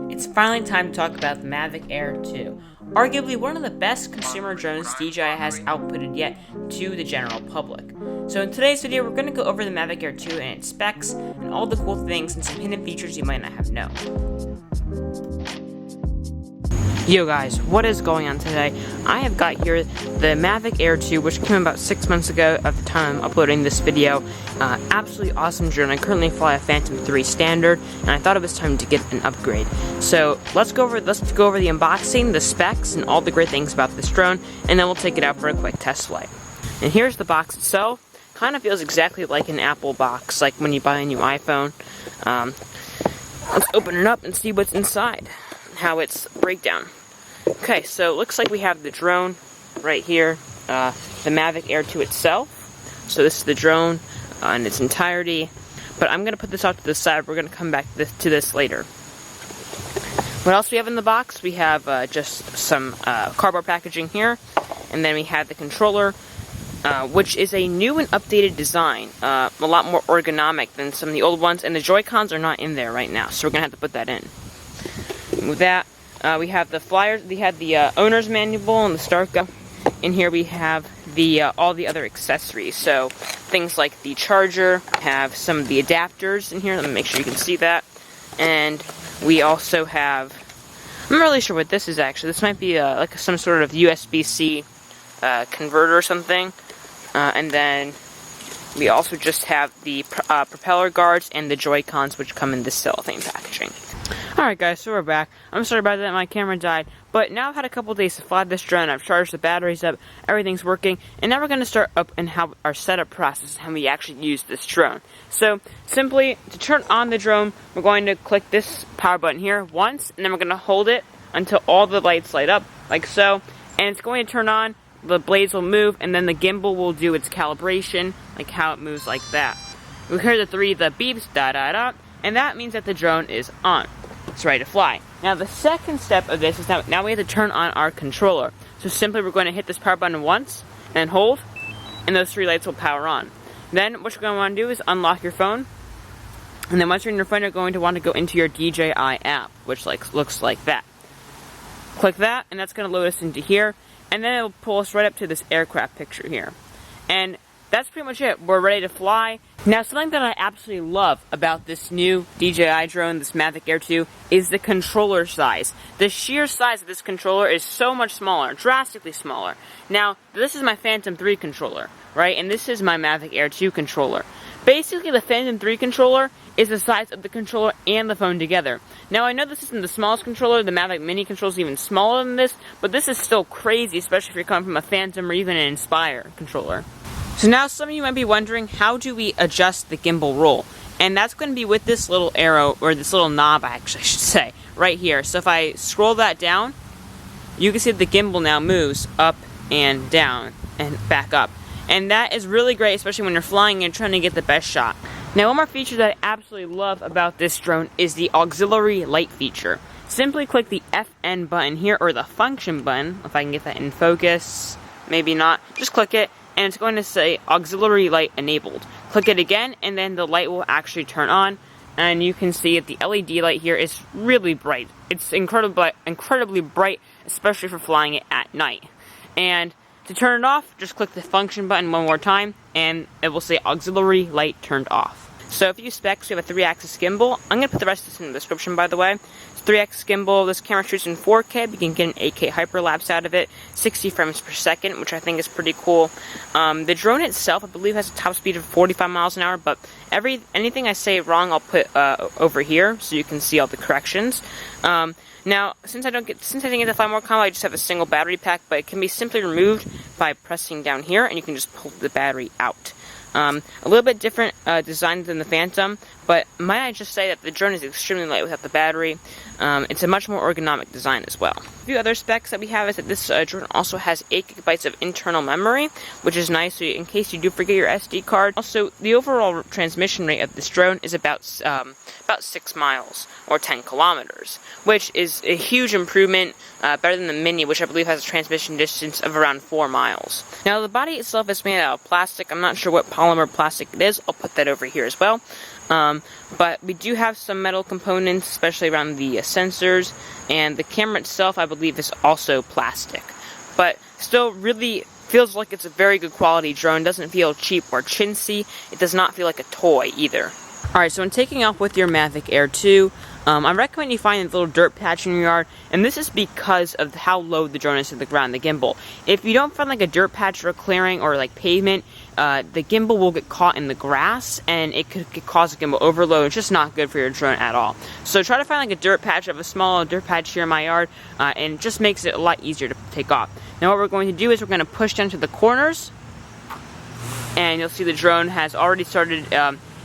It's finally time to talk about the Mavic Air 2, arguably one of the best consumer drones DJI has outputted yet to the general public. So in today's video, we're going to go over the Mavic Air 2 and its specs, and all the cool things and some hidden features you might not have known. Yo guys, what is going on today? I have got here the Mavic Air 2, which came about 6 months ago at the time I'm uploading this video. Absolutely awesome drone. I currently fly a Phantom 3 standard, and I thought it was time to get an upgrade. So let's go over the unboxing, the specs, and all the great things about this drone, and then we'll take it out for a quick test flight. And here's the box itself. Kind of feels exactly like an Apple box, like when you buy a new iPhone. Let's open it up and see what's inside, how its breakdown. Okay, so it looks like we have the drone right here, the Mavic Air 2 itself. So this is the drone in its entirety, but I'm going to put this off to the side. We're going to come back to this later. What else we have in the box? We have just some cardboard packaging here, and then we have the controller, which is a new and updated design, a lot more ergonomic than some of the old ones, and the Joy-Cons are not in there right now, so we're going to have to put that in. And with that, we have the flyers. We have the owner's manual and the start gun. In here we have the all the other accessories. So things like the charger, have some of the adapters in here. Let me make sure you can see that. And we also have, I'm not really sure what this is actually. This might be like some sort of USB-C converter or something. And then we also just have the propeller guards and the Joy-Cons, which come in this cellophane packaging. Alright guys, so we're back. I'm sorry about that, my camera died, but now I've had a couple days to fly this drone. I've charged the batteries up, everything's working, and now we're going to start up and how our setup process, how we actually use this drone. So, simply, to turn on the drone, we're going to click this power button here once, and then we're going to hold it until all the lights light up, like so, and it's going to turn on, the blades will move, and then the gimbal will do its calibration, like how it moves like that. We hear the beeps, da-da-da, and that means that the drone is on. It's ready to fly. Now the second step of this is now we have to turn on our controller. So simply we're going to hit this power button once and hold, and those three lights will power on. Then what you're going to want to do is unlock your phone, and then once you're in your phone, you're going to want to go into your DJI app, which looks like that. Click that, and that's going to load us into here, and then it'll pull us right up to this aircraft picture here. And that's pretty much it. We're ready to fly. Now, something that I absolutely love about this new DJI drone, this Mavic Air 2, is the controller size. The sheer size of this controller is so much smaller, drastically smaller. Now, this is my Phantom 3 controller, right? And this is my Mavic Air 2 controller. Basically, the Phantom 3 controller is the size of the controller and the phone together. Now, I know this isn't the smallest controller. The Mavic Mini controller is even smaller than this, but this is still crazy, especially if you're coming from a Phantom or even an Inspire controller. So now some of you might be wondering, how do we adjust the gimbal roll? And that's going to be with this little arrow, or this little knob actually I should say, right here. So if I scroll that down, you can see that the gimbal now moves up and down and back up. And that is really great, especially when you're flying and trying to get the best shot. Now one more feature that I absolutely love about this drone is the auxiliary light feature. Simply click the FN button here, or the function button, if I can get that in focus, maybe not, just click it. And it's going to say auxiliary light enabled. Click it again, and then the light will actually turn on, and you can see that the LED light here is really bright. It's incredibly bright, especially for flying it at night. And to turn it off, just click the function button one more time, and it will say auxiliary light turned off. So if you specs, we have a 3-axis gimbal. I'm going to put the rest of this in the description, by the way. It's 3-axis gimbal. This camera shoots in 4K. We can get an 8K hyperlapse out of it, 60 frames per second, which I think is pretty cool. The drone itself, I believe, has a top speed of 45 miles an hour, but anything I say wrong, I'll put over here so you can see all the corrections. Now, since I didn't get to fly more combo, I just have a single battery pack, but it can be simply removed by pressing down here, and you can just pull the battery out. A little bit different design than the Phantom, but might I just say that the drone is extremely light without the battery. It's a much more ergonomic design as well. A few other specs that we have is that this drone also has 8 GB of internal memory, which is nice so in case you do forget your SD card. Also, the overall transmission rate of this drone is about 6 miles, or 10 kilometers, which is a huge improvement, better than the Mini, which I believe has a transmission distance of around 4 miles. Now, the body itself is made out of plastic. I'm not sure what polymer plastic it is. I'll put that over here as well. But we do have some metal components, especially around the sensors, and the camera itself, I believe, is also plastic. But still really feels like it's a very good quality drone. Doesn't feel cheap or chintzy. It does not feel like a toy either. Alright, so when taking off with your Mavic Air 2, I recommend you find a little dirt patch in your yard, and this is because of how low the drone is to the ground, the gimbal. If you don't find like a dirt patch or a clearing or like pavement, the gimbal will get caught in the grass, and it could cause a gimbal overload. It's just not good for your drone at all. So try to find like a dirt patch. I have a small dirt patch here in my yard, and it just makes it a lot easier to take off. Now what we're going to do is we're going to push down to the corners, and you'll see the drone has already started,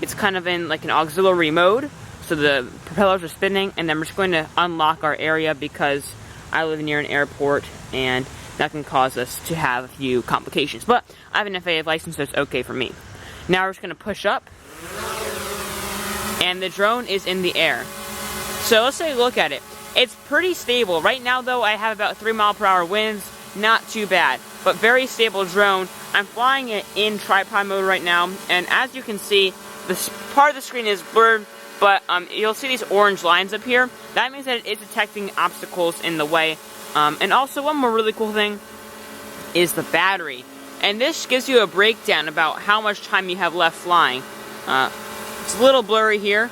it's kind of in like an auxiliary mode. So the propellers are spinning, and then we're just going to unlock our area because I live near an airport, and that can cause us to have a few complications. But I have an FAA license, so it's okay for me. Now we're just going to push up, and the drone is in the air. So let's take a look at it. It's pretty stable. Right now, though, I have about 3-mile-per-hour winds. Not too bad, but very stable drone. I'm flying it in tripod mode right now, and as you can see, this part of the screen is blurred, but you'll see these orange lines up here. That means that it is detecting obstacles in the way. And also, one more really cool thing is the battery. And this gives you a breakdown about how much time you have left flying. It's a little blurry here,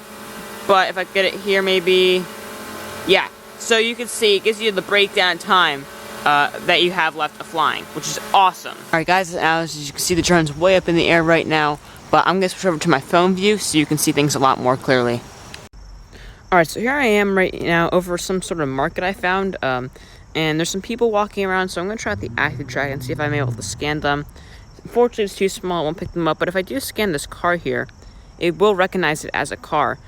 but if I get it here, maybe... Yeah, so you can see it gives you the breakdown time that you have left of flying, which is awesome. Alright guys, as you can see, the drone's way up in the air right now. But I'm going to switch over to my phone view so you can see things a lot more clearly. Alright, so here I am right now over some sort of market I found. And there's some people walking around, so I'm going to try out the active track and see if I'm able to scan them. Unfortunately, it's too small, I won't pick them up. But if I do scan this car here, it will recognize it as a car,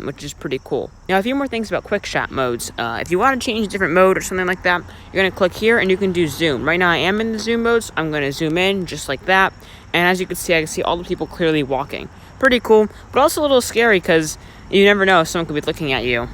which is pretty cool. Now, a few more things about quick shot modes. If you want to change a different mode or something like that, you're going to click here and you can do zoom. Right now, I am in the zoom mode, so I'm going to zoom in just like that. And as you can see, I can see all the people clearly walking. Pretty cool, but also a little scary because you never know if someone could be looking at you.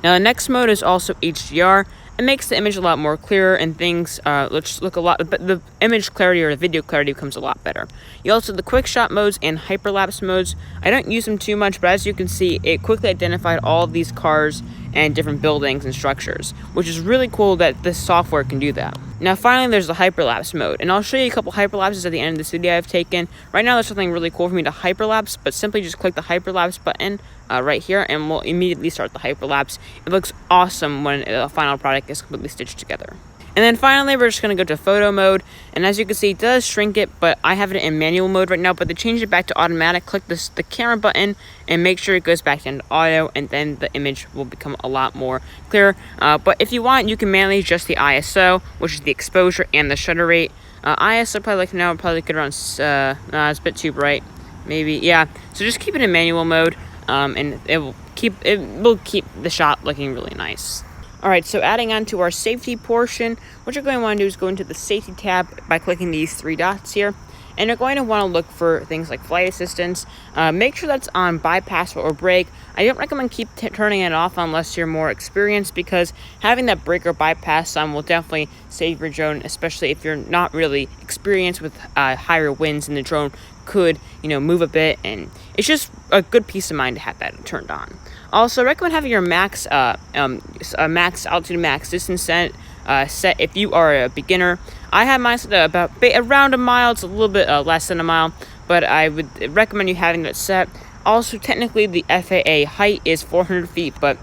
Now, the next mode is also HDR. It makes the image a lot more clearer and things look a lot, but the image clarity or the video clarity becomes a lot better. You also have the quick shot modes and hyperlapse modes. I don't use them too much, but as you can see, it quickly identified all of these cars and different buildings and structures, which is really cool that this software can do that. Now finally, there's the hyperlapse mode, and I'll show you a couple hyperlapses at the end of this video I've taken. Right now there's something really cool for me to hyperlapse, but simply just click the hyperlapse button right here and we'll immediately start the hyperlapse. It looks awesome when the final product is completely stitched together. And then finally, we're just going to go to photo mode, and as you can see, it does shrink it, but I have it in manual mode right now, but they changed it back to automatic. Click the camera button and make sure it goes back down to auto, and then the image will become a lot more clear. But if you want, you can manually adjust the ISO, which is the exposure and the shutter rate. ISO probably like now, probably good around, it's a bit too bright, maybe, yeah. So just keep it in manual mode, and it will keep the shot looking really nice. Alright, so adding on to our safety portion, what you're going to want to do is go into the safety tab by clicking these 3 dots here. And you're going to want to look for things like flight assistance. Make sure that's on bypass or brake. I don't recommend turning it off unless you're more experienced, because having that brake or bypass on will definitely save your drone, especially if you're not really experienced with higher winds and the drone could, move a bit, and it's just a good peace of mind to have that turned on. Also, I recommend having your max altitude, max distance set if you are a beginner. I have mine set about around a mile. It's a little bit less than a mile, but I would recommend you having that set. Also, technically, the FAA height is 400 feet, but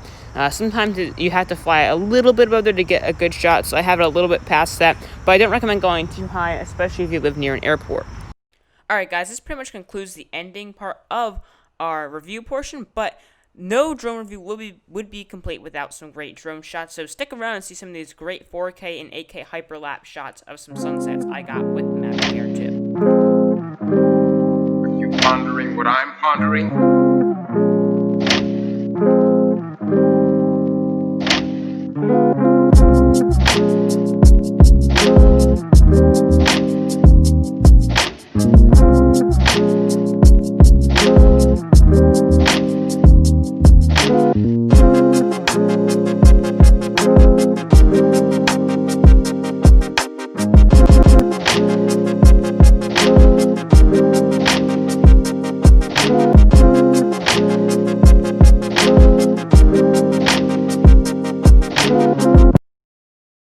sometimes you have to fly a little bit above there to get a good shot, so I have it a little bit past that, but I don't recommend going too high, especially if you live near an airport. Alright guys, this pretty much concludes the ending part of our review portion, but no drone review would be complete without some great drone shots, so stick around and see some of these great 4K and 8K hyperlapse shots of some sunsets I got with the Mavic Air 2. Are you pondering what I'm pondering?